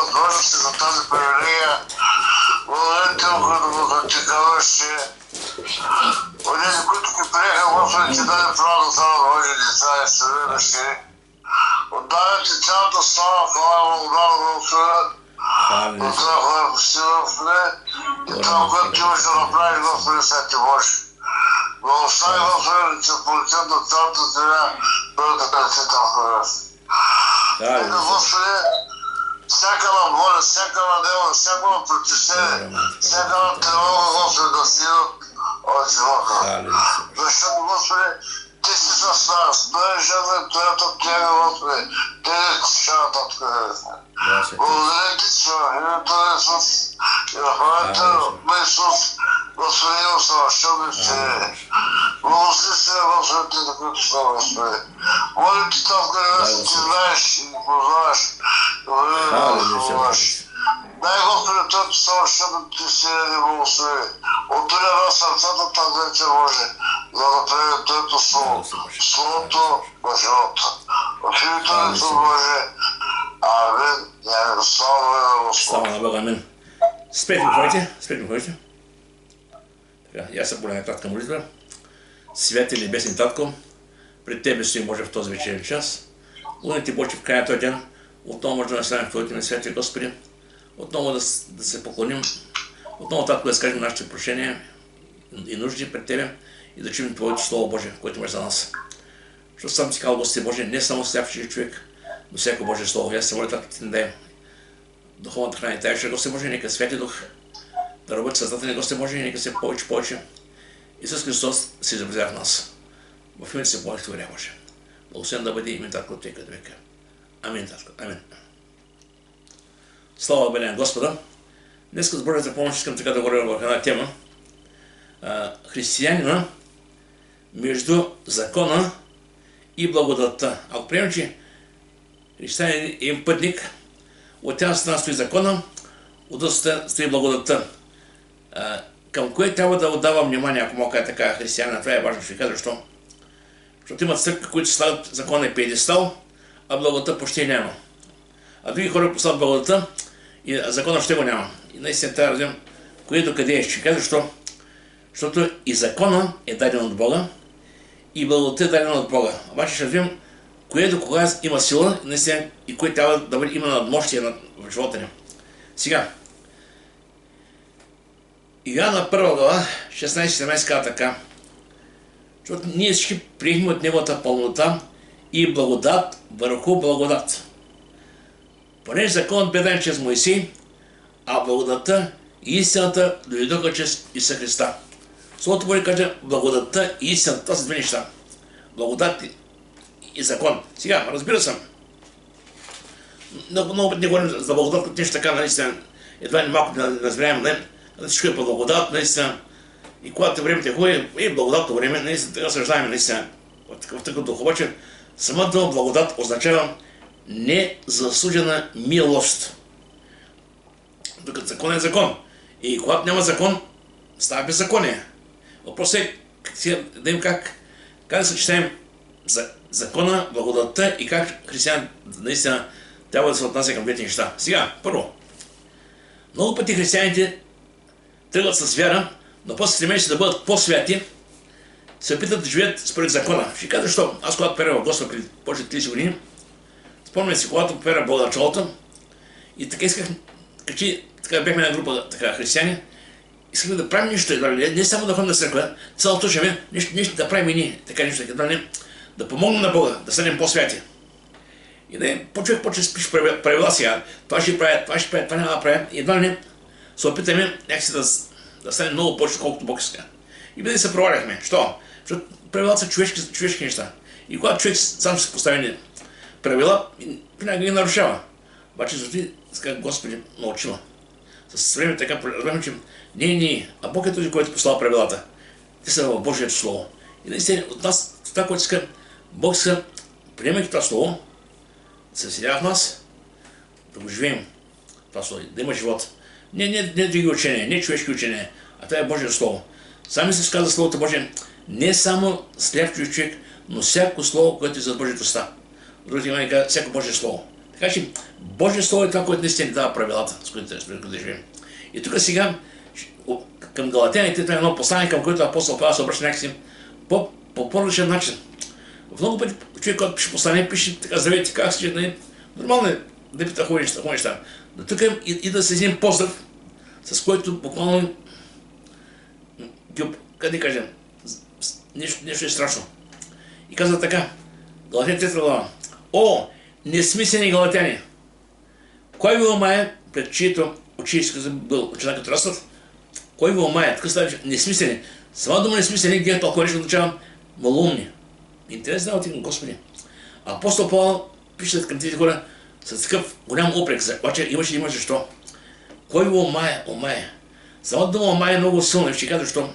възможности за тази привилегия. Благодаря ти, които ти казваш, че онези, които ги приеха, Господи, ти даде право да станат Божи деца и синове на дъщери. Отдавам ти цялата слава, хвала, благодаря, Господи, от това, което си, Господи, и това, което ти можеш да направиш, Господи, след ти Божи. Благослови, Господи, да се полетят на цялата земя, бъдат да се там хвърля. Нека, Господи, всяка воля, всяка надела, всяко притеснение, всяка тревога, Господи, да стигнат от живота. Защото, Господи, ти си с нас, бъде жена, която тяга, Господи, те не тишават от къде. Благодаря ти, че в името на Исус и в името на Исус, Господи, усъвършено изцеление. Благослови се, Господи, ти, за които са, Господи. Молим ти там, където ти знаеш и ни познаваш, дай, Господи, Твоето съвършено изцеление, благослови. Отворя на сърцата тази вечер, Боже, за да приеме Твоето слово, словото на живота. В името на Исус, Боже, амин. Слава на Господа. Слава на Бога, амин. Спрете ми ходите. Така, и аз се моля на кратка молитва. Святи небесни Татко, пред Тебе стоим, Боже, в този вечерен час. Молим Ти, Боже, в края на този ден, отново може да наследим в Твоите име, Святи Господи, отново да се поклоним, отново Татко да скажем нашите прошения и нужди пред Тебе и да чуем Твоето Слово, Боже, което имаш за нас. Защото сам Ти казал, Господи Боже, не само сляпчив човек, но всяко Божие Слово. И аз се моля, Татко, Ти не дай духовната храна и тая, Господи Боже, нека Святи Дух да работи съзнателно, Господи Боже, нека се повече. Исус Христос се изобразява в нас. В името се помолих Твоя, Боже. Благословен да бъде име Татко от века до века. Амин, Татко. Амин. Слава бъде на Господа. Днес с Божията помощ искам така да говоря върху една тема. Християнина между закона и благодатта. Ако приемем, че християнин е един пътник, от една страна стои закона, от другата страна стои благодатта. Към кое трябва да отдавам внимание, ако мога да така християнина, това е важно, ще ви кажа защо. Защото имат църкви, които слагат закона и пиедестал, а благодатта почти няма. А други хора поставят благодатта и закона ще го няма. И наистина трябва да разберем кое до къде е. Ще кажа защо. Защото и закона е даден от Бога, и благодатта е дадена от Бога. Обаче ще разберем кое до кога има сила, наистина, и кое трябва да бъде има надмощие в живота ни. Сега, Йоанна 1 глава, 16-17 казва така, защото ние всички приехме от Неговата пълнота и благодат върху благодат. Понеже законът бе дан чрез Моисей, а благодатта и истината дойдоха чрез Исуса Христа. Словото Божие каже благодатта и истината, това са две неща. Благодат и закон. Сега, разбира съм, много път не говорим за благодат, като нещо така, наистина, едва не малко да разбираем, не? Всичко е по благодат, наистина. И когато времето е хубаво, и благодатно време, наистина така съждаваме, наистина. В такъв дух. Обаче, самата благодат означава незаслужена милост. Докато закон е закон. И когато няма закон, става беззаконие. Въпросът е да им как да съчетаем закона, благодатта и как християн наистина трябва да се отнася към двете неща. Сега, първо, много пъти християните тръгват с вяра, но после стремежи да бъдат по-святи, се опитат да живеят според закона. Ще кажа защо. Аз когато пера в Господ преди повече 30 години, спомням си, когато пера Бога началото, и така исках, така бяхме една група християни, искахме да правим нещо, не само да ходим на църква, цялото време, нещо да правим и ние, така нещо, да помогнем на Бога, да станем по-святи. И да човек почва да спиш правила сега, това ще правя, това няма да правя, и едва не се опитаме някакси да стане много повече, колкото Бог иска. И бъде се проваляхме. Що? Защото правилата са човешки неща. И когато човек сам се постави правила, винаги ги нарушава. Обаче заради, така Господи, научила. С време така разбрахме, че не е ние, а Бог е този, който послава правилата. Те са в Божието Слово. И наистина от нас, това, което иска, Бог иска, приемайки това Слово, да се вселява в нас, да го живеем. Това Слово, да има живот. Не други учения, не човешки учения, а това е Божието Слово. Сами се казва Словото Божие, не само сляпчив човек, но всяко Слово, което е за Божието уста. Другите имаме казва, всяко Божие Слово. Така че Божие Слово е това, което наистина ни дава правилата, с които живеем. И тук сега към галатяните, това е едно послание, към което апостол Павел се обръща някакси по по-различен начин. В много пъти човек, който пише послание, пише така, здравейте, как си, нормално е да пита хубави неща. Но тук и да се един поздрав, с който буквално къде кажем, нещо е страшно. И казва така, Галатяни 3 глава: О, несмислени галатяни! Кой ви омае, пред чието очи бил учена като растат? Кой ви омае? Така става, несмислени. Сама дума несмислени, где толкова нещо означава малумни. Интересно да отидем, Господи. Апостол Павел пише към тези хора с такъв голям упрек, обаче имаше защо. Кой ви омае? Самата дума омае е много силна и ще кажа защо.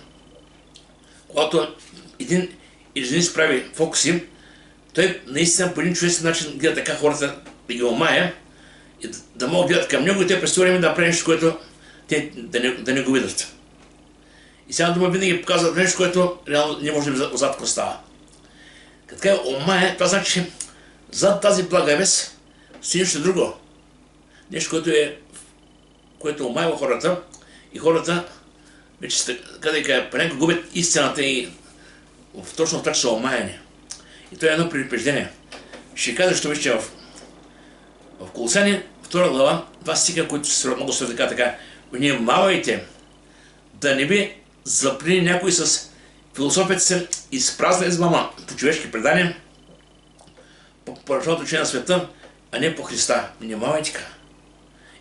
Когато един се прави фокуси, той наистина по един човешки начин гледа така хората да ги омая и да могат да гледат към него и те през това време да прави нещо, което те да не го видят. И сега дума винаги показват нещо, което реално не може да ви отзад какво става. Като така омая, това значи, че зад тази благовест стои нещо друго. Нещо, което омайва хората и хората вече понякога губят истината и точно така са омаяни. И това е едно предупреждение. Ще кажа, що вижте в Колосяни 2 глава, два стиха, които се много са така. Внимавайте да не ви заплени някой с философията си изпразна измама по човешки предания, по поръчното учение на света, а не по Христа. Внимавайте така.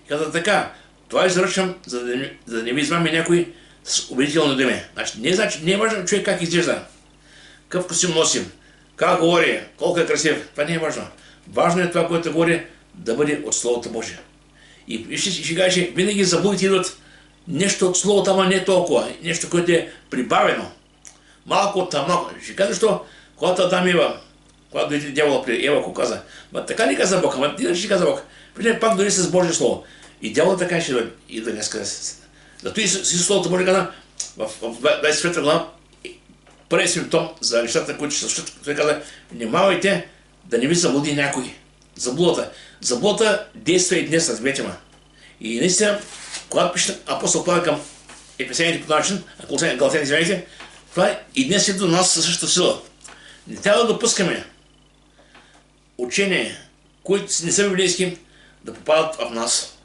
И каза така, това изръчвам, за да не ви измами някой с убедително думе. Значи, не е важно човек как изглежда, какъв костюм носим, как говори, колко е красив. Това не е важно. Важно е това, което говори, да бъде от Словото Божие. И ще кажа, че винаги заблудите идват нещо от Словото, ама не толкова. Нещо, което е прибавено. Малко от малко. Ще кажа, защо когато Адам Ева, когато дойде дявола при Ева, ако каза, така ли каза Бог, ама ти ще каза Бог. Преди пак дойде с Божие Слово. И дявола така ще дойде. И да днес каза. Зато и с Словото Божие каза в 24 глава, първи симптом за нещата, които ще се случат, той каза, внимавайте да не ви заблуди някой. Заблудата действа и днес, разберете ме. И наистина, когато пише апостол Павел към ефесяните по начин, Галатяни, извинете, това и днес идва до нас със същата сила. Не трябва да допускаме учения, които не са библейски, да попадат в нас.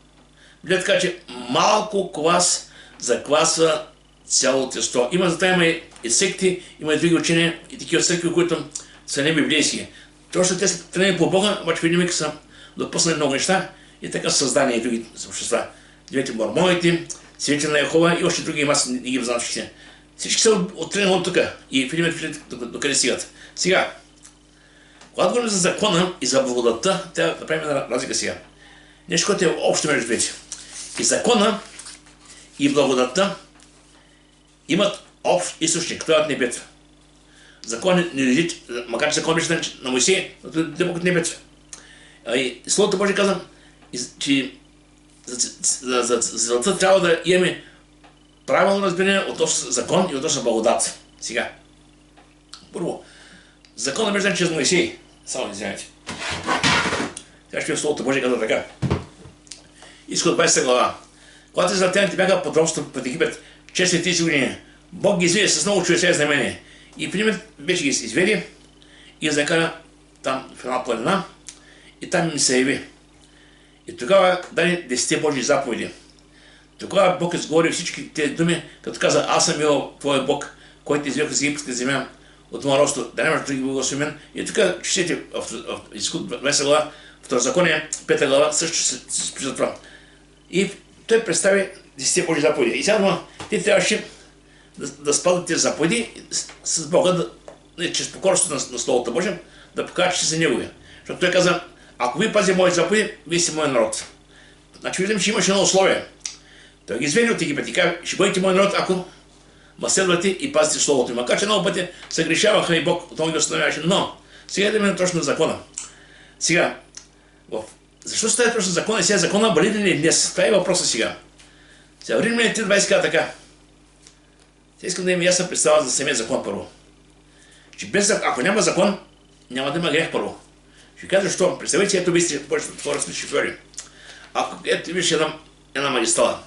Гледа така, че малко клас закласва цялото тесто. Има за това има и секти, има и други учения, и такива църкви, които са не библейски. Точно те са тренирани по Бога, обаче видим, че са допуснали много неща и така създания и други общества. Девете мормоните, Свидетели на Йехова и още други има, не ги знам всички. Всички са оттренали от тук и видим до къде стигат. Сега, когато говорим за закона и за благодатта, трябва да правим една разлика сега. Нещо, което е общо между двете. И закона и благодатта имат общ източник, това е от небето. Закон не лежи, макар че закон беше на Моисей, но това е от небето. И Словото Божие казва, че за целта трябва да имаме правилно разбиране относно закон и относно благодат. Сега. Първо, закон не беше чрез Моисей. Само извинявайте. Сега ще Словото Божие казва така. Изход 20 глава. Когато израелтяните бяха под робство пред Египет 630 години, Бог ги изведе с много чудеса и знамения. И пример вече ги изведе и закара там в една планина и там им се яви. И тогава даде 10 Божии заповеди. Тогава Бог изговори всички тези думи, като каза, аз съм бил твой Бог, който извех с египетска земя от моя росто, да нямаш други Бога освен мен. И тук четете в Изход 20 глава, Второзаконие 5 глава, също се пише това. И той представи 10 Божии заповеди. И сега те трябваше да спазват тези заповеди с Бога, чрез покорството на Словото Божие, да покажат, че са Негови. Защото той каза, ако ви пазите моите заповеди, вие сте мой народ. Значи виждам, че имаше едно условие. Той ги изведе от Египет и каза, ще бъдете мой народ, ако ме следвате и пазите Словото ми. Макар че много пъти се грешаваха и Бог отново ги установяваше. Но сега да минем точно на закона. Сега, защо става точно закона и сега закона валиден ли днес? Това е въпросът сега. Сега в Римляни 3:20 казва така. Сега искам да има ясна представа за самия закон първо. Че ако няма закон, няма да има грех първо. Ще кажа, защо. Представете, ето вие сте хора сме шофьори. Ако ето виж една магистрала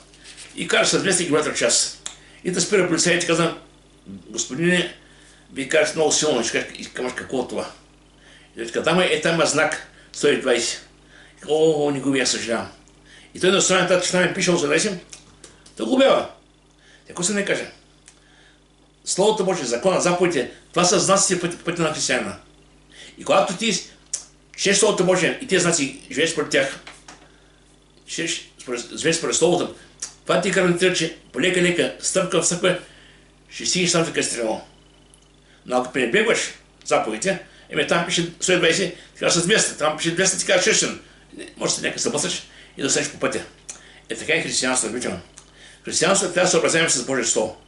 и кара с 200 км в час и да спира полицай и ти казвам, господине, вие карате много силно, и кажеш какво е това? И така, там е знак 120. О, не губи, аз съжалявам. И той на страна тази, че там е пишал за 20, той го обява. Ако се не каже. Словото Божие, закона, заповедите, това са знаците в пътя на християнина. И когато ти чеш Словото Божие и тези знаци живееш според тях, живееш според Словото, това ти гарантира, че полека-лека, стъпка в стъпка, ще стигнеш там така стрело. Но ако пренебрегваш заповедите, там пише 120, така с 200, там пише 200, ти кажеш 600. Може да някак се бъсаш и да седеш по пътя. Така и християнството, обичам. Християнството трябва да се образяваме с Божие Слово.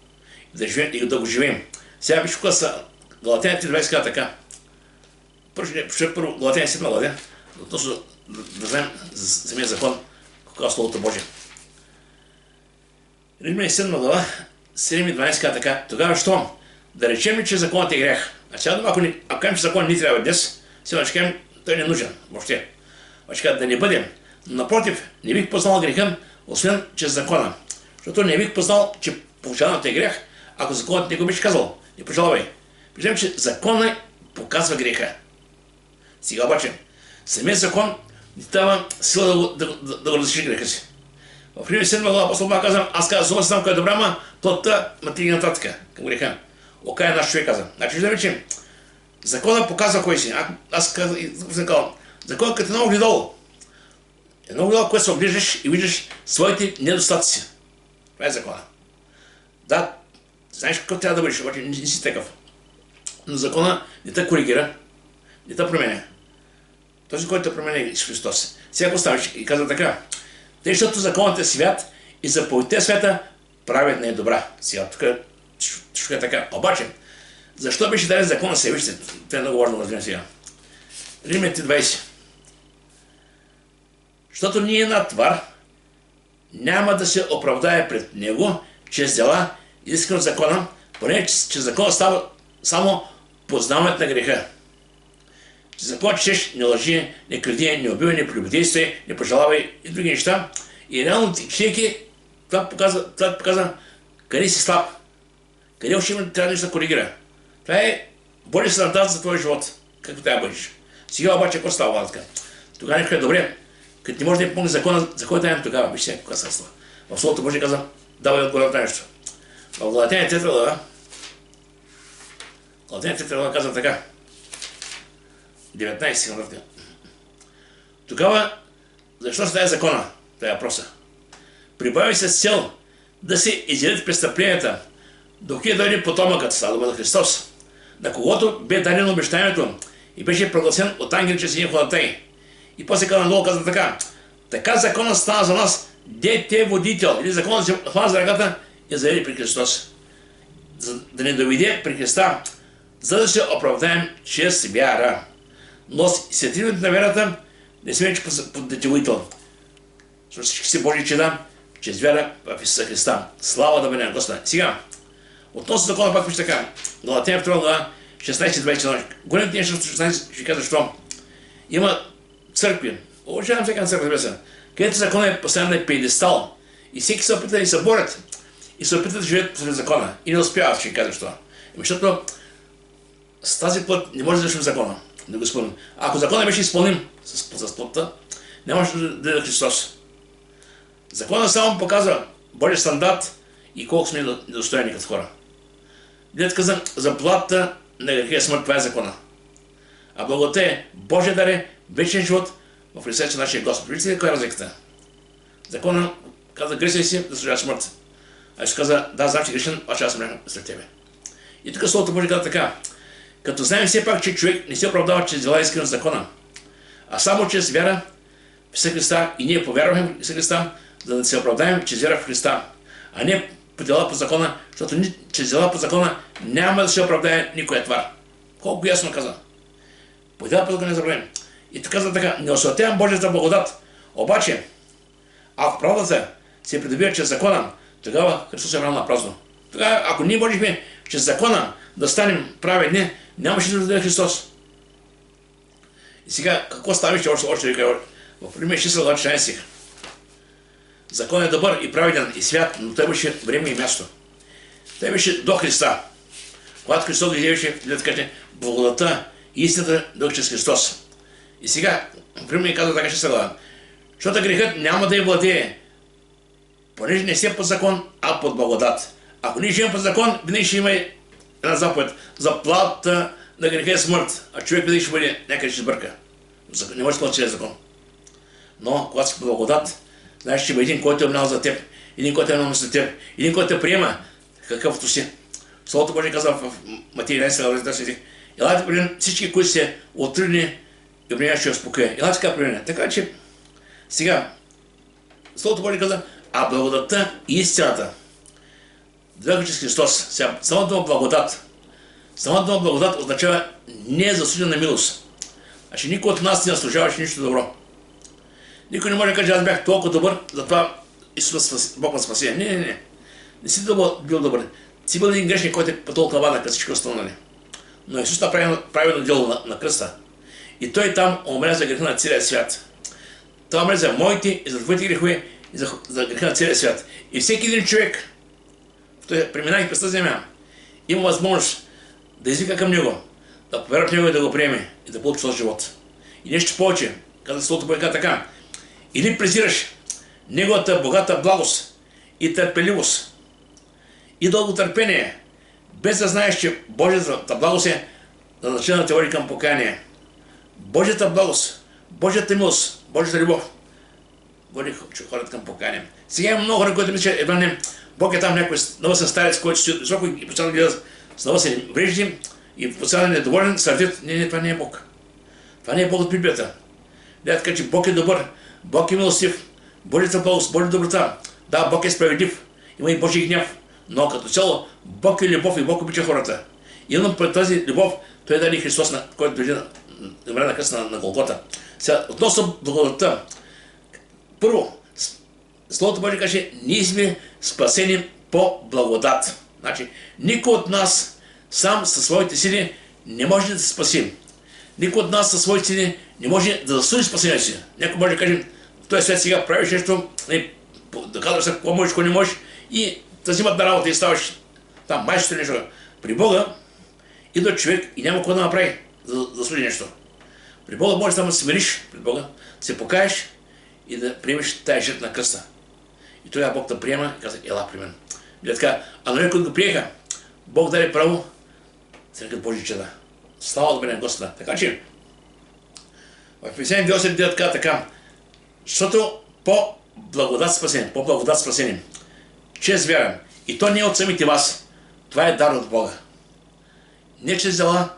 И да го живеем. Сега виж кога са Галатяни 3:20 казва така. Първо Галатяни 7 глава, относно да знаем за самия закон, кога Словото Божие. Римляни 7 глава, 7:12 казва така. Тогава що? Да речем ли, че законът е грях? А сега ако кажем, че закон не трябва днес, сега ще кажем, той не е нужен въобще. Ще кажа да не бъдем. Напротив, не бих познал греха, освен чрез закона. Защото не бих познал, че получаването е грех, ако законът не го беше казал. Не пожалвай. Виждам, че законът показва греха. Сега обаче, самият закон ни дава сила да го разреши греха си. В Римляни 7 глава апостол Павел казва, аз казвам, злоба знам кой е добра, ма плътта ма тиги нататък към греха. Окай наш човек каза. Значи виждаме, че законът показва кой си. Аз казвам, законът като едно огледало. Едно огледало, което се оглеждаш и виждаш своите недостатъци. Това е закона. Да, знаеш какво трябва да бъдеш, обаче не си такъв. Но закона не те коригира, не те променя. Този, който те променя е Исус Христос. Сега го ставиш и казва така. Тъй, защото законът е свят и заповедта свята правят не е добра. Сега тук ще е така. Обаче, защо беше даден закона се вижте? Това е много важно, разбирам сега. Римляни 20. Защото ние една твар няма да се оправдае пред него чрез дела, изискани от закона, поне че закона става само познаването на греха. Че закон чеш не лъжи, не кради, не убивай, не прелюбодействай, не пожелавай и други неща. И реално човеки, това показва къде си слаб, къде още има трябва да коригира. Това е Божия стандарт за твоя живот, както трябва да бъдеш. Сега обаче, какво става така? Тогава някой е добре, като не може да им помни закона, за кой давам тогава, виж сега какво става. В Словото Божие казва, давай отгоре на нещо. В Галатяни 3 глава, казва така, 19 секунди. Тогава, защо се даде закона? Това е въпроса. Прибави се с цел да се изядат престъпленията, докато дойде потомъкът, става на Христос, на когото бе дадено обещанието и беше прогласен от ангели чрез един ходатей. И после надолу казва така. Така законът стана за нас дете водител, или законът се хвана за ръката и заведе при Христос. За да не доведе при Христа, за да се оправдаем чрез вяра. Но светилието на вярата не сме под детеводител. Защото всички си Божии чеда, чрез вяра в Исуса Христа. Слава да бъде на Господа. Сега, относно закона пак пише така. Галатяни 2 глава, 16-21. Големите нещо 16 ще кажа защо. Има църкви. Уважавам всяка на църква, разбира се. Където законът е поставен на пиедестал. И всеки се опитва да се борят. И се опитват да живеят посред закона. И не успяват, ще кажа защо. Защото с тази плът не може да завършим закона. Да го изпълним. Ако законът беше изпълним с плътта, нямаше да е Христос. Законът само показва Божия стандарт и колко сме недостойни като хора. Дед казвам, заплатата на греха е смърт, това е закона. А благодата е Божия дар е вечен живот в лицето на нашия Господ. Виждате ли коя е разликата? Законът каза, грешен си, да служава смърт. А Исус каза, да, знам, че грешен, а аз съм след тебе. И тук Словото Божие каза така. Като знаем все пак, че човек не се оправдава чрез дела искрени от закона, а само чрез вяра в Исуса Христа, и ние повярваме в Исуса Христа, за да се оправдаем чрез вяра в Христа, а не по дела по закона, защото чрез дела по закона няма да се оправдае никоя твар. Колко ясно каза. По дела по закона не забравим. И така каза така, не осветявам Божията благодат, обаче, ако правдата се придобива чрез закона, тогава Христос е врал на празно. Тогава, ако ние можехме чрез закона да станем праведни, нямаше да дойде Христос. И сега, какво ставище още вика в Римия 16 стих? Закон е добър и праведен и свят, но той беше време и място. Той беше до Христа. Когато Христос дойдеше, да каже, благодата и истината дойде чрез Христос. И сега, Римия казва така, ще съгласен. Защото грехът няма да я владее, понеже не сте под закон, а под благодат. Ако ние живеем под закон, винаги ще има една заповед. Заплата на греха е смърт, а човек винаги ще бъде някъде ще сбърка. Не може да плати чрез закон. Но, когато си под благодат, знаеш, че има един, който е минал за теб, един, който е минал за теб, един, който те приема какъвто си. Словото Божие казва в Матея 11, елате при всички, които сте отрудни и обременени, ще успокоя. Елате така при. Така че, сега, Словото Божие казва, а благодатта и истината дойдоха чрез Христос. Сега, самата дума благодат. Самата дума благодат означава незаслужена милост. Значи никой от нас не заслужаваше нищо добро. Никой не може да каже, аз бях толкова добър, затова Исус Бог ме спаси. Не. Не си бил добър. Си бил един грешник, който е по толкова вада, като всички останали. Но Исус направи правилно дело на кръста. И той там умря за греха на целия свят. Той умря за моите и за твоите грехове и за греха на целия свят. И всеки един човек, преминайки през тази земя, има възможност да извика към него, да повярва в него и да го приеме и да получи този живот. И нещо повече, каза Словото Божие така, или презираш неговата богата благост и търпеливост и дълготърпение, без да знаеш, че Божията благост е назначена да те води към покаяние. Божията благост, Божията милост, Божията любов води хората към покаяние. Сега има много хора, които мислят, едва не, Бог е там някой навъсен старец, който стои високо и постоянно гледа с навъсени врежди и постоянно недоволен, сърдит. Не, това не е Бог. Това не е Бог от Библията. Да, така че Бог е добър, Бог е милостив, Божията благост, Божията доброта. Да, Бог е справедлив, има и Божий гняв, но като цяло Бог е любов и Бог обича хората. И именно пред тази любов той даде Христос, който дойде на кръста на Голгота. Сега, относно благодатта, първо, Словото Божие каже, ние сме спасени по благодат. Значи, никой от нас сам със своите сили не може да се спаси. Никой от нас със своите сили не може да заслужи спасението си. Някой може да каже, в този свет сега правиш нещо, да казваш се какво можеш, какво не можеш и да взимат на работа и ставаш там майстор нещо. При Бога идва човек и няма какво да направи, за да заслужи нещо. При Бога можеш само да се смириш пред Бога, да се покаеш и да приемеш тая жертва на кръста. И тогава Бог да приема и каза, ела при мен. И така, а на които го приеха, Бог даде право, се нарекат Божи чеда. Слава добре на Господа. Така че, в Писание 2:8 така, защото по благодат спасени, чрез вяра. И то не е от самите вас. Това е дар от Бога. Не чрез дела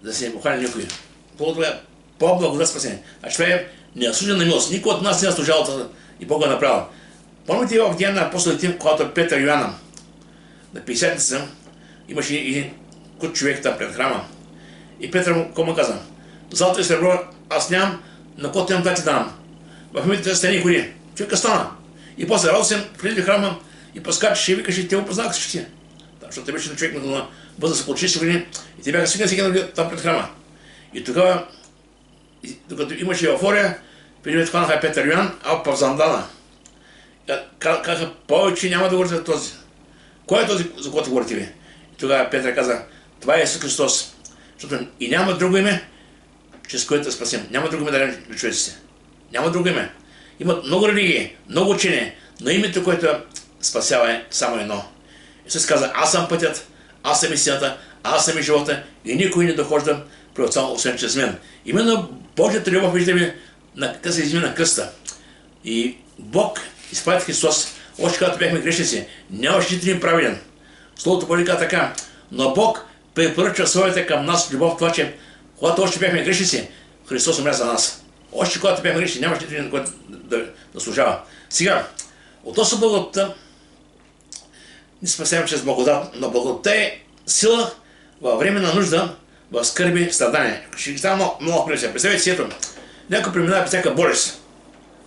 да се похвали никой. По благодат спасени. Значи това е неzaслужена милост. Никой от нас не е заслужавал и Бога направил. Помните в Деяния на апостолите, когато Петър и Йоанна на 50-ница имаше един кут човек там пред храма. И Петър му каза, злато и сребро аз нямам, на който имам да ти дам. В името стани и ходи. Човека стана. И после радостен влезе в храма и поскачаше и викаше, те го познаха всички. Защото те беше на човек на възраст около 60 години и те бяха свикнали там пред храма. И тогава, докато имаше еуфория, преди хванаха Петър и Йоан, а в Зандана. Казаха, повече няма да говорите за този. Кой е този, за който говорите ви? И тогава Петър каза, това е Исус Христос. Защото и няма друго име, чрез което да спасим. Няма друго име да дадем на човеците. Няма друго име. Имат много религии, много учения, но името, което спасява е само едно. Исус каза, аз съм пътят, аз съм истината, аз съм и живота и никой не дохожда при Отца, освен чрез мен. Именно Божията любов виждаме на къде се измина кръста. И Бог изпрати Христос, още когато бяхме грешници, нямаше нито един праведен. Словото Божие казва така, но Бог препоръчва своята към нас любов, това, че когато още бяхме грешници, Христос умря за нас. Още когато бяхме грешни, нямаше нито един, който да служава. Сега, относно благодатта, не спасяваме чрез благодат, но благодатта е сила във време на нужда, в скърби, в страдание. Ще ги става много пример. Представете си, ето, някой преминава през някаква болест.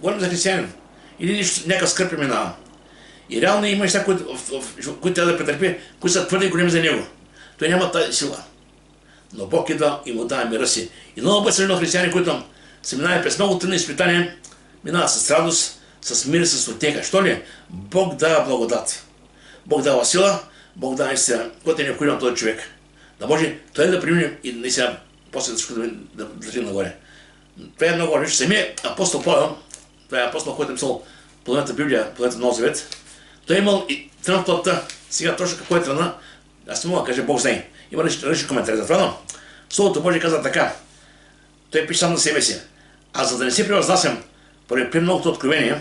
Говорим за християнин. Или някакъв скърб преминава. И реално има неща, които трябва да претърпи, които са твърде големи за него. Той няма тази сила но Бог идва и му дава мира си. И много пъти срещу християни, които са минали през много трудни изпитания, минават с радост, с мир и с утеха. Що ли? Бог дава благодат. Бог дава сила, Бог дава наистина, което е необходимо на този човек. Да може той да премине и наистина после да държи нагоре. Това е много важно. Самия апостол Павел, това е апостол, който е писал половината Библия, половината Нов Завет, той е имал и трън в плътта. Сега точно какво е тръна, аз не мога да кажа, Бог знае. Има различни коментари за това, но Словото Божие казва така. Той пише сам на себе си. А за да не се превъзнасям при многото откровение,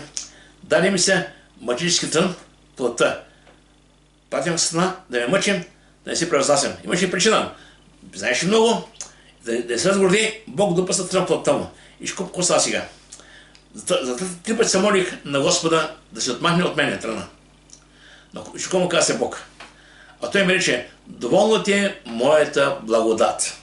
даде ми се мъчически трън в плътта. Патям сна, да ме мъчим, да не се превъзнасям. Имаше и причина. Знаеш ли много, да се разгорди, Бог допъсна трън в плътта му. И ще какво става сега? За 3 пъти се молих на Господа да се отмахне от мене тръна. Но ще му каза Бог. А той ми рече, доволно ти е моята благодат.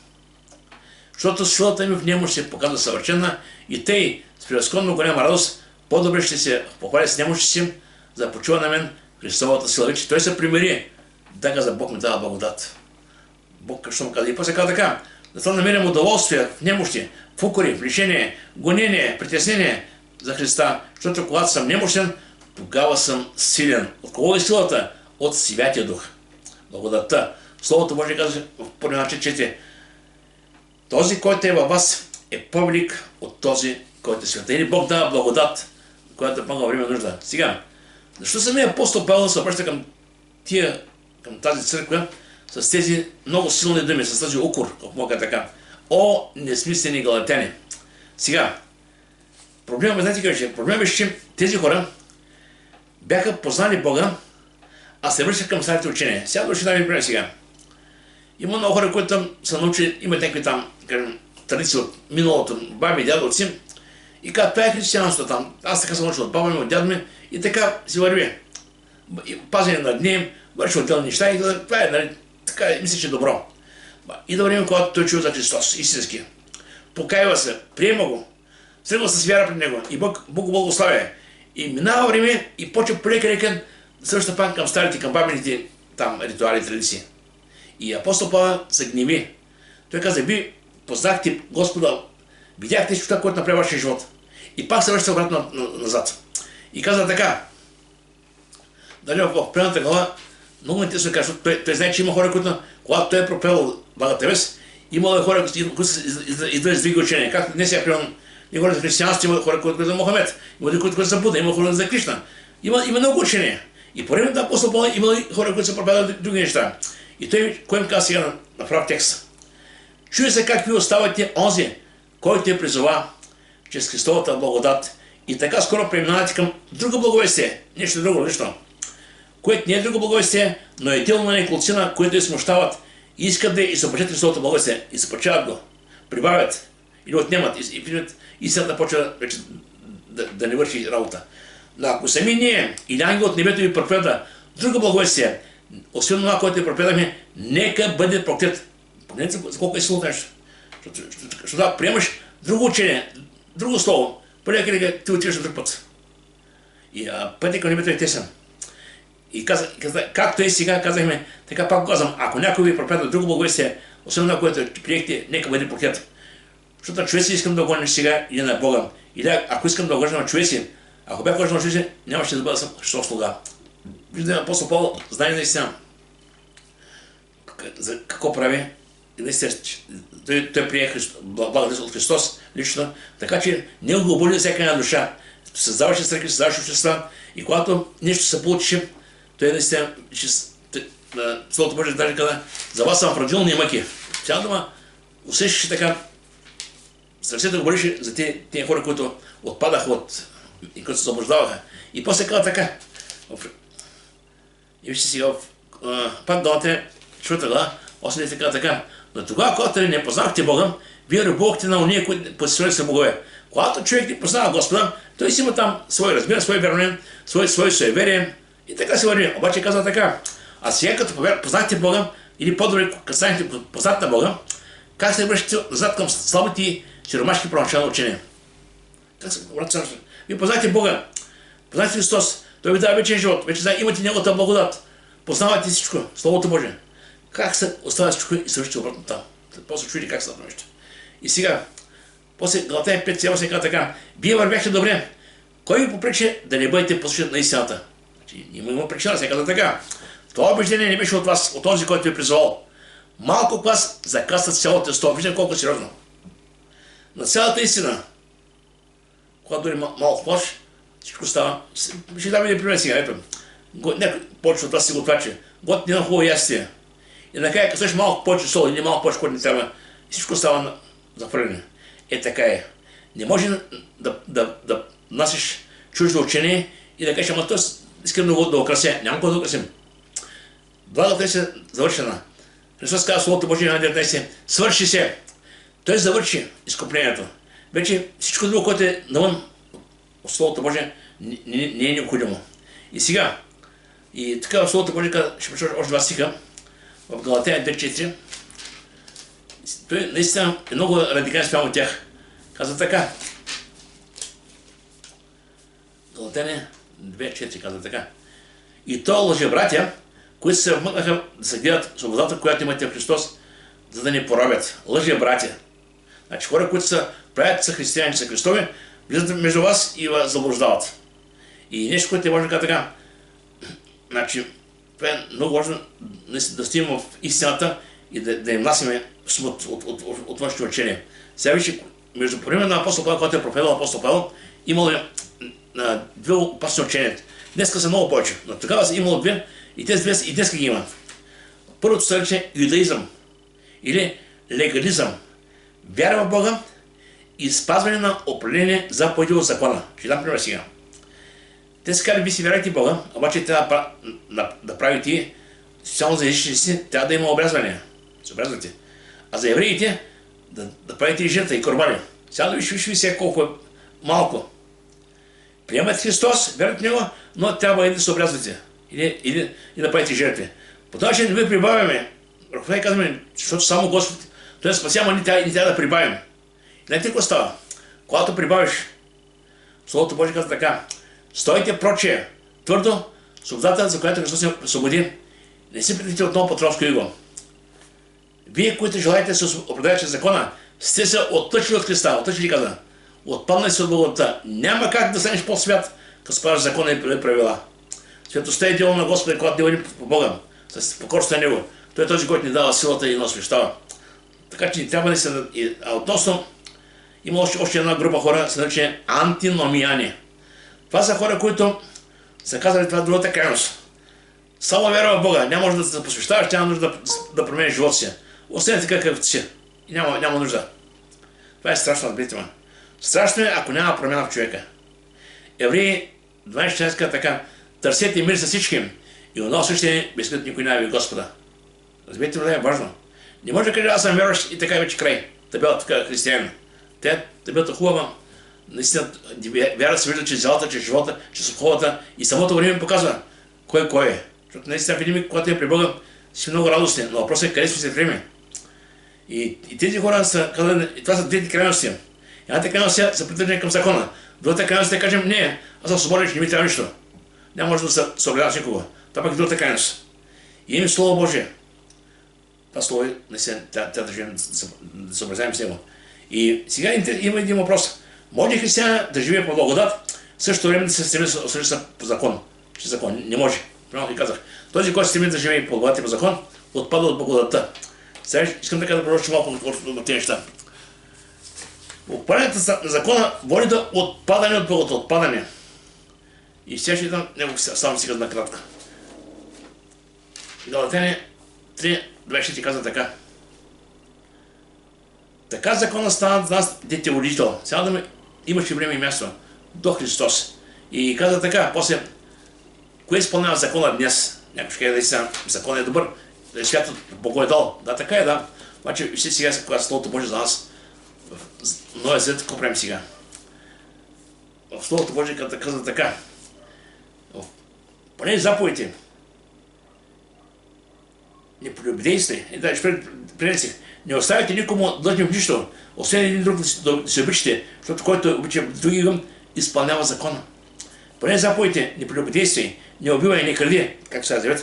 Защото силата ми в нему ще се показва съвършена и тъй с превъзходно голяма радост по-добре ще се похвали с немощи си, за да почува на мен Христовата сила. Вече той се примири, да каза Бог ми дава благодат. Бог какво му каза? И после каза така, да се намерим удоволствие в немощи, в укори, в лишение, гонение, притеснение за Христа. Защото когато съм немощен, тогава съм силен. От кого е силата? От Святия Дух. Благодатта. Словото Божие казва в първи начин, че този, който е във вас, е по-велик от този, който е света. Или Бог дава благодат, която е помага време нужда. Сега, защо самия апостол Павел се обръща към тази църква с тези много силни думи, с този укор, ако мога така? О, несмислени галатяни! Сега, проблемът, знаете какво? Проблемът е, че тези хора бяха познали Бога, а се връщат към старите учения. Сега ще дам ви пример сега. Има много хора, които там са научили, имат някакви там, кажем, традиции от миналото, баби, дядовци, и казват, това е християнството там. Аз така съм научил от баба ми, от дядо ми, и така си върви. Пазене на дни, върши отделни неща, и това е, нали, така, мисля, че добро. И да време, когато той чува за Христос, истински, покаява се, приема го, тръгва с вяра пред него, и Бог го благославя. И минава време, и почва полека да се връща пак към старите, към бабините там ритуали, традиции. И апостол Павел се гневи. Той каза, ви познахте Господа, видяхте всичко това, което направи вашия живот. И пак се връща обратно назад. И каза така, дали в предната глава, много интересно казва, той знае, че има хора, които, когато той е пропел Благата вест, имало хора, които идват с други учения. Както днес е приеман, има хора за християнство, има хора, които за Мохамед, има хора, които за Буда, има хора за Кришна. Има много учения. И по време на апостол Павел има хора, които са проповядали други неща. И той, кой им каза сега на прав текст? Чуй се как ви оставате онзи, който е призова чрез Христовата благодат и така скоро преминавате към друго благовестие, нещо друго, лично, което не е друго благовестие, но е дело на неколцина, които я смущават и искат да изопачат Христовата благовестие, и започват го, прибавят или отнемат и след да почва вече да не върши работа. Но ако сами ние или ангел от небето ви проповяда друго благовестие, освен това, което ви проповядахме, нека бъде проклет. Погледнете за колко е силно нещо. Защото приемаш друго учение, друго слово, преди ти отиваш на друг път. И пътят към небето е тесен. И както е сега, казахме, така пак казвам, ако някой ви проповяда друго благовестие, освен това, което приехте, нека бъде проклет. Защото човеци искам да гониш сега или на Бога. Или ако искам да гониш на човеци, ако бях гониш на човеци, нямаше да бъда Христов слуга. Виждаме апостол Павел, знае наистина за какво прави. Той прие благодат от Христос лично, така че не го боли всяка една душа. Създаваше църкви, създаваше общества и когато нещо се получи, той наистина, Словото Божие даже каза, за вас съм в родилни мъки. Цяла дума усещаше така, сърцето го болише за тези хора, които отпадаха и които се заблуждаваха. И после каза така, и вижте сега, пак главата, 4 глава, 8 каза така, но тогава, когато не познахте Бога, вие ръбувахте на уния, които посещават се богове. Когато човек не познава Господа, той си има там свой разбира, свой вероятен, свой суеверие и така се върви. Обаче каза така, а сега като познахте Бога, или по-добре като станете познат на Бога, как се връщате назад към слабите и сиромашки първоначално учения? Как се връщате? Вие познахте Бога, познахте Христос, Той ви дава вечен живот, вече знае, имате Неговата благодат, познавате всичко, Словото Божие. Как се оставя всичко и се връщате обратно там? после чуди как става нещо. И сега, после Галатяни 5 се казва така, вие вървяхте добре, кой ви попречи да не бъдете послушни на истината? Значи, има причина, се казва така. Това убеждение не беше от вас, от този, който ви е призовал. Малко от вас закасат цялото тесто. Виждам колко сериозно. На цялата истина, когато дори малко плаш, всичко става. Ще дам един пример сега. Ето, някой почва от вас си готвачи. Готни на хубаво ястие. И накрая, като слеш малко повече сол или малко повече, което не трябва, и всичко става захвърлено. Така е. Не може да насиш чуждо учение и да кажеш, ама той искам много да украся. Няма какво да украсим. Благата е завършена. Христос казва Словото Божие на 19. Свърши се. Той завърши изкуплението. Вече всичко друго, което е навън от Словото Божие, не е необходимо. И сега, и така в Словото Божие ще прочета още два стиха в Галатяни 2.4. Той наистина е много радикален спрямо от тях. Казва така. Галатяни 2.4 казва така. И то лъже братя, които се вмъкнаха да се гледат свободата, която имате в Христос, за да не поробят. Лъже братя. Значи хора, които правят са християни, са Христови, влизат между вас и вас заблуждават. И нещо, което е важно да кажа така. Значи, това е много важно да стигнем в истината и да им насиме смут от вашето учение. Сега вижте, между време на апостол Павел, който е проповядал апостол Павел, имало две опасни учения. Днеска са много повече, но тогава са имало две и тези две и днеска ги има. Първото се нарича юдаизъм или легализъм. Вяра в Бога и спазване на определени заповеди от закона. Ще дам пример сега. Те са казали, ви си вярвайте в Бога, обаче трябва да правите специално за езичните си, трябва да има обрязване. Се обрязвате. А за евреите да правите и жертва, и корбани. Сега да виж сега колко е малко. Приемат Христос, вярват в Него, но трябва и да се обрязвате. Или да правите жертви. По този начин ви прибавяме. Ръководите казваме, защото само Господ той спася, но не трябва да прибавим. Знаете какво става? Когато прибавиш, Словото Божие казва така. Стойте прочее, твърдо, свободата, за която Христос се освободи. Не си придите отново по тромско иго. Вие, които желаете да се определят чрез закона, сте се оттъчили от Христа. Оттъчили каза. Отпаднали се от благодата. Няма как да станеш по-свят, като спазваш закона и правила. Светостта е дело на Господа, когато не върнем по Бога, с покорството на Него. Той е този, който ни дава силата и нас свещава. Така че трябва да се... А относно, има още една група хора, се нарича антиномияни. Това са хора, които са казали това другата крайност. Само вяра в Бога, няма нужда да се посвещаваш, няма нужда да промениш живота си. Остане така какъвто си. И няма нужда. Това е страшно, разберете ме. Страшно е, ако няма промяна в човека. Евреи 12 казва така, търсете мир с всички и оно същите безкрит никой не яви Господа. Разберете ме, да е важно. Не може да кажа, аз съм вярващ и така вече край. Та била така християнин. Те била хубава. Наистина, вярата се вижда чрез зялата, чрез живота, чрез обходата и самото време показва кой е. Защото наистина видим, когато е при Бога, си много радостни, но въпросът е къде сме се време. И тези хора са казали, това са двете крайности. Едната крайност са придържани към закона. Другата крайност да кажем, не, аз съм свободен, че не ми трябва нищо. Няма може да се огледаш никога. Това пък е другата крайност. И имаме Слово Божие. Това слово наистина трябва да се образяваме с него. И сега има един въпрос. Може ли християна да живее по благодат, в същото време да се стреми да осъществи по закон? Че закон не може. Примерно ви казах. Този, който се стреми да живее по благодат и по закон, отпада от благодатта. Сега искам така да продължа малко от тези неща. Отпадането на закона води до отпадане от благодата, отпадане. И сега ще дам него само сега накратко. Галатяни 3.24 казва така. Така закона стана за нас детеодител. Сега да имаше време и място до Христос. И казва така, после, кое изпълнява закона днес? Някой ще каже да си закон е добър, да е свят Бог е дал. Да, така е, да. Обаче, вижте сега, когато Словото Божие за нас, в Новия Завет, какво правим сега? В Словото Божие казва така. Поне заповедите. Не прелюбодействай. Не оставяйте никому длъжни в нищо, освен един друг да се обичате, защото който обича другия, изпълнява закона. Поне заповедите, не прелюбодействай, не убивай, не кради, както се казва,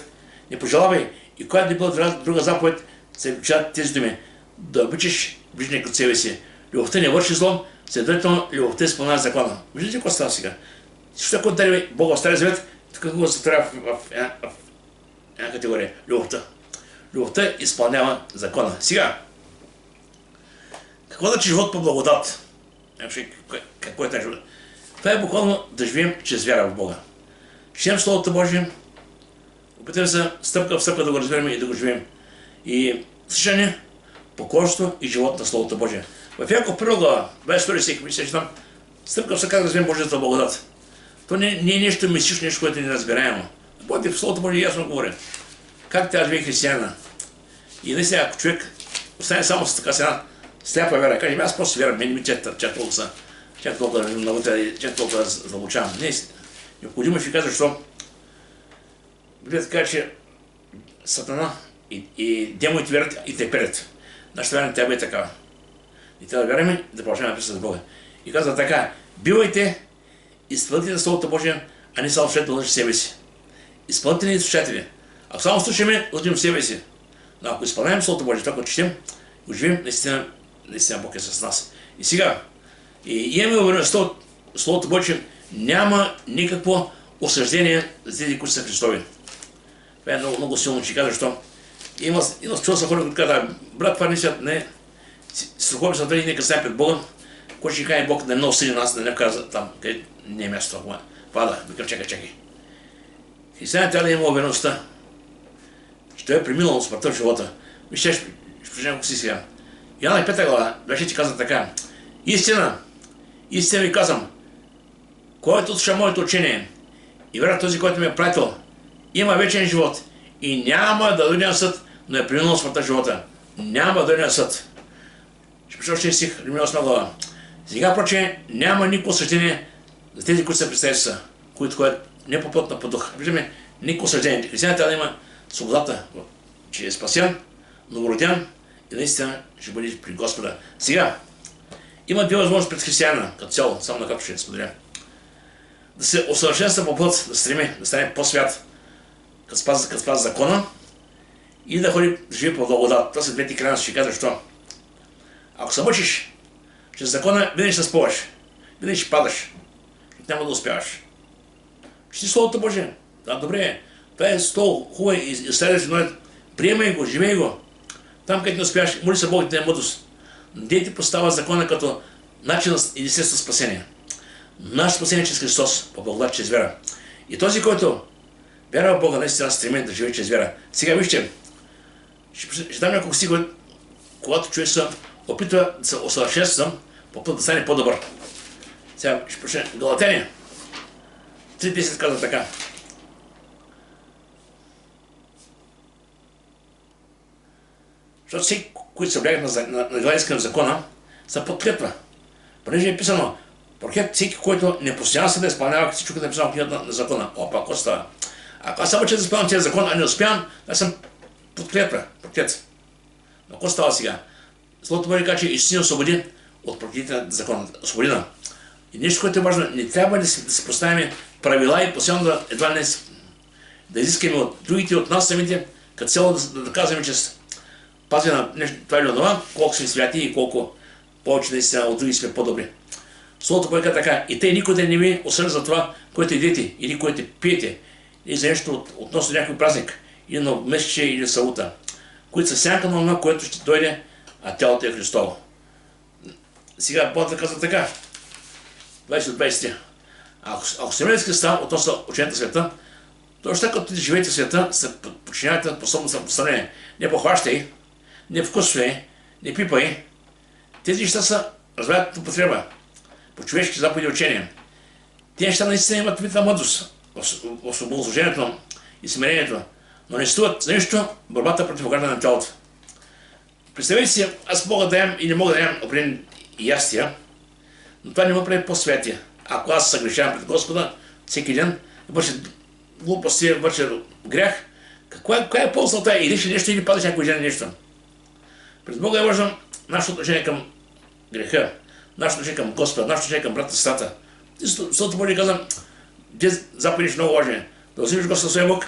не пожелавай. И когато не бъде друга заповед, се включат тези думи. да обичаш ближния като себе си. Любовта не върши злом, следователно любовта изпълнява закона. Виждате какво става сега? Всичко, което даде Бога в Стария Завет, тук го се трябва в една категория. Любовта. Любовта изпълнява закона. Сега, какво значи живот по благодат? Какво е тази живот? Това е буквално да живеем чрез вяра в Бога. Четем Словото Божие, опитаме се стъпка в стъпка да го разберем и да го живеем. И слушане, покорство и живот на Словото Божие. В Яков 1 глава, 22 стих, мисля, че там стъпка в стъпка да разберем Божията благодат. То не е нещо мистично, нещо, което е неразбираемо. Бог в Словото Божие ясно говори. Как тя живее християнина? И наистина, ако човек остане само с така една сляпа вяра, каже, аз просто вярвам, мен ми чак толкова задълбочавам. Не, необходимо ще кажа, защо Библията казва, че Сатана и демоните вярват и те перят. Нашата вяра не трябва да е такава. И трябва да вярваме да продължаваме да с Бога. И казва така, бивайте изпълнители на Словото Божие, а не само слушайте да лъжи себе си. Изпълнители и слушатели. Ако само слушаме, лъжим себе си. Но ако изпълняваме Словото Божие, това, което четем, го живеем, наистина Бог е с нас. И сега, имаме увереността от Словото Божие, няма никакво осъждение за тези, които са Христови. Това е много, много силно, че казва, защо има чува са хора, които казват, брат, това не страхуваме се дали нека знаем пред Бога, който ще каже Бог да не много съди нас, да не казва там, къде не е място, това пада, викам, чакай. Християнът трябва да има увереността, че той е преминал смъртта в живота. Вижте, ще прежем ако си сега. Йоанна 5 глава, 20 казва така, истина ви казвам, който слуша моето учение и вярва този, който ме е пратил, има вечен живот и няма да дойде на съд, но е преминал смъртта в живота. Няма да дойде на съд. Ще пиша още стих, Римляни 8 глава. Сега проче няма никакво осъждение за тези, които са християни, които ходят не по плът, но по дух. Виждаме, никакво осъждение. Християнът трябва да има свободата, че е спасен, новороден и наистина ще бъде при Господа. Сега, има две възможности пред християнина, като цяло, само на като ще споделя. Да се усъвършенства по път, да стреме, да стане по-свят, като спазва закона и да ходи да живее по благодат. Това са двете крайности, ще кажа защо. Ако се мъчиш чрез закона, винаги ще спъваш, винаги ще падаш, няма да успяваш. Чети Словото Божие. Да, добре, това е стол, хубаво и следваш, но приемай го, живей го. Там, където не успяваш, моли се Бог да даде мъдрост. Де ти поставя закона като начин и естествено спасение. Наше спасение чрез Христос, по благодат чрез вяра. И този, който вярва в Бога, наистина стреми да живее чрез вяра. Сега вижте, ще дам няколко стиха, когато човек се опитва да се усъвършенства, по път да стане по-добър. Сега ще прочета Галатяни 3:10 казва така. Защото всеки, които се облягат на главенска на закона, са подкрепва. Понеже е писано, прокет всеки, който не постоянно се да изпълнява всичко, което е писано в книгата на закона. Опа, какво става? Ако аз само че да изпълнявам тези закон, а не успявам, аз съм подкрепва. Но какво става сега? Словото Божие казва, че истина освободи от проклятите на закона. Освободина. И нещо, което е важно, не трябва да се поставяме правила и постоянно да едва не да изискаме от другите, от нас самите, като цяло да доказваме, че пазим на нещо, това или това, колко сме святи и колко повече наистина от други сме по-добри. Словото Божие така, и те никой да не ви осъжда за това, което идете или което пиете, или за нещо относно някой празник, или на месече или саута, които са сянка на това, което ще дойде, а тялото е Христово. Сега Бог да казва така, 20-20. Ако се с Христа относно учението на света, точно така, като живеете в света, се подчинявате на способност на постановление. Не похващай, не вкусвай, не пипай. Тези неща са разбавят употреба по човешки заповеди и учения. Тези неща наистина имат вид на мъдрост в богослужението и смирението, но не струват за нищо борбата против ограждане на тялото. Представете си, аз мога да ям и не мога да ям определени ястия, но това не ме прави по-святия. Ако аз съгрешавам пред Господа всеки ден, върша глупости, върша грях, каква е полза от това? Или ще нещо, или падаш някой жена нещо. Пред Бога е важно нашето отношение към греха, нашето отношение към Господа, нашето отношение към брата и сестата. Защото може да казвам, тези заповеди са много важни. Да взимаш Господа своя Бог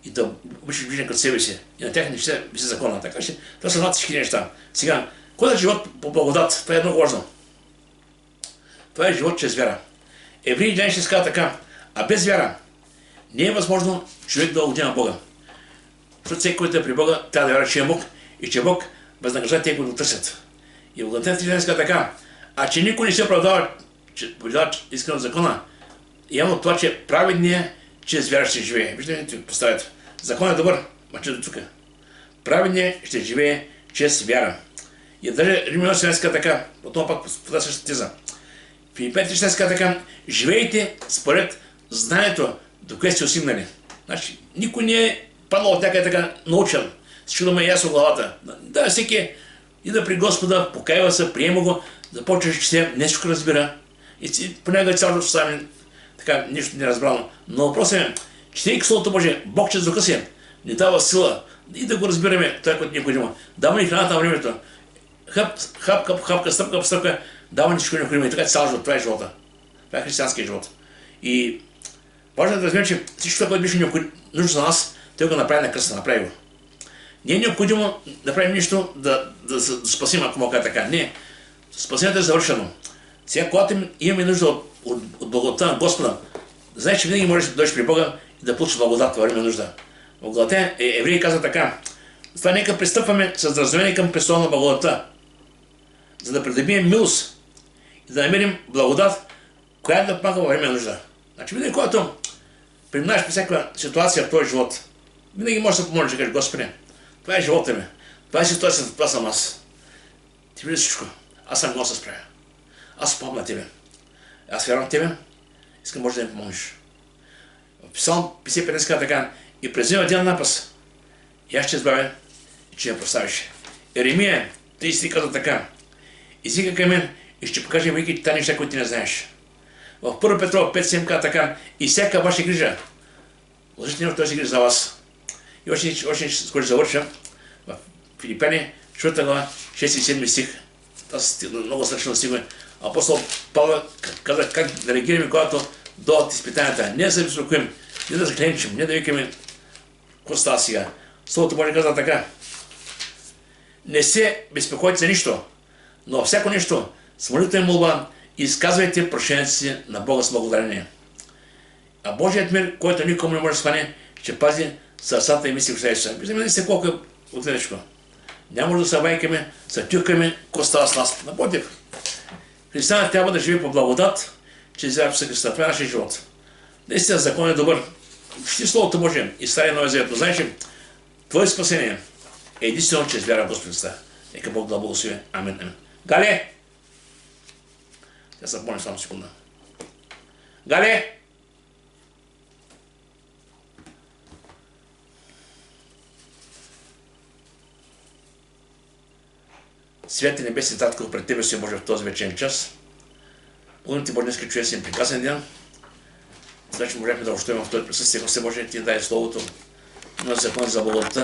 и да обичаш ближния като себе си. И на тях не ще виси закона. Така че това са всички неща. Сега, кой е живот по благодат? Това е много важно. Това е живот чрез вяра. Евреи 11 ще казва така, а без вяра не е възможно човек да угоди на Бога. Защото всеки, който е при Бога, трябва да вяра, че е Бог и че Бог възнаграждава тези, които го търсят. И в Галатяни 3:11 казва така, а че никой не се оправдава, че побеждава искрено закона, явно това, че праведният чрез вяра ще живее. Виждате, поставят. Закон е добър, маче до тук. Праведният ще живее чрез вяра. И даже Римляни 8:11 казва така, отново пак по същата теза. Филипяни 3:16 казва така, живейте според знанието, до което сте осигнали. Значи, никой не е паднал от някъде така научен. Всичко да му е ясно в главата. Да, всеки ида при Господа, покаява се, приема го, започва да чете, нещо разбира. И понякога цял живот остане така, нищо неразбрано. Но въпросът е, четейки Словото Божие, Бог чрез духа си ни дава сила и да го разбираме, това, което ни е необходимо. Дава ни храната на времето. Хапка по хапка, стъпка по стъпка, дава ни всичко необходимо. И така цял живот, това е живота. Това е християнския живот. И важно е да разберем, че всичко това, което беше нужно за нас, той го направи на кръста, направи го. Не е необходимо да правим нищо да спасим, ако мога така. Не. Спасението е завършено. Сега, когато имаме нужда от благодата на Господа, знаеш, че винаги можеш да дойдеш при Бога и да получиш благодат във време нужда. В Галатяни евреи казва така, затова нека пристъпваме с разумение към престола на благодата, за да придобием милост и да намерим благодат, която да помага във време нужда. Значи, винаги, когато преминаваш през всяка ситуация в твоя живот, винаги можеш да помолиш да кажеш, Господи, това е живота ми, това е ситуацията, това съм аз. Ти виждаш всичко, аз съм го се справя. Аз помня Тебе. Аз вярвам в Тебе, искам може да ми помогнеш. В Псалм 55 казва така, и през един напас, и аз ще избавя, и че я проставиш. Еремия 30 казва така, извика към мен и ще покажа велики тайни неща, които ти не знаеш. В 1 Петрова 5:7 казва така, и всяка ваша грижа, лъжите не той се грижа за вас. И още скоро завърша, в Филипяни 4 глава 6 и 7 стих, тази много страшно стихове. Апостол Павел каза как да реагираме, когато дойдат изпитанията. Не да се безпокоим, не да закленчим, не да викаме какво става сега. Словото Божие казва така. Не се безпокойте за нищо, но всяко нещо с молитва и молба изказвайте прошенията си на Бога с благодарение. А Божият мир, който никому не може да схване, ще пази сърцата и мисли в Исуса. Виждаме ли се колко е отличко. Няма може да се вайкаме, се тюкаме, какво става с нас. Напротив, християнът трябва да живее по благодат, чрез вяра в Исуса Христа. Това е нашия живот. Наистина закон е добър. Чети Словото Божие и Стария Новия Завет. Знаеш, че твое спасение е единствено чрез вяра в Господ Христа. Нека Бог да благослови. Амин. Амин. Гале! Тя се помня само секунда. Гале! Святи небесни Татко, пред Тебе се Боже в този вечерен час. Благодарим Ти, Боже, днес чуя си прекрасен ден. Значи можехме да общуваме в този присъствие, ако се може Ти дай Словото на закон за благодата.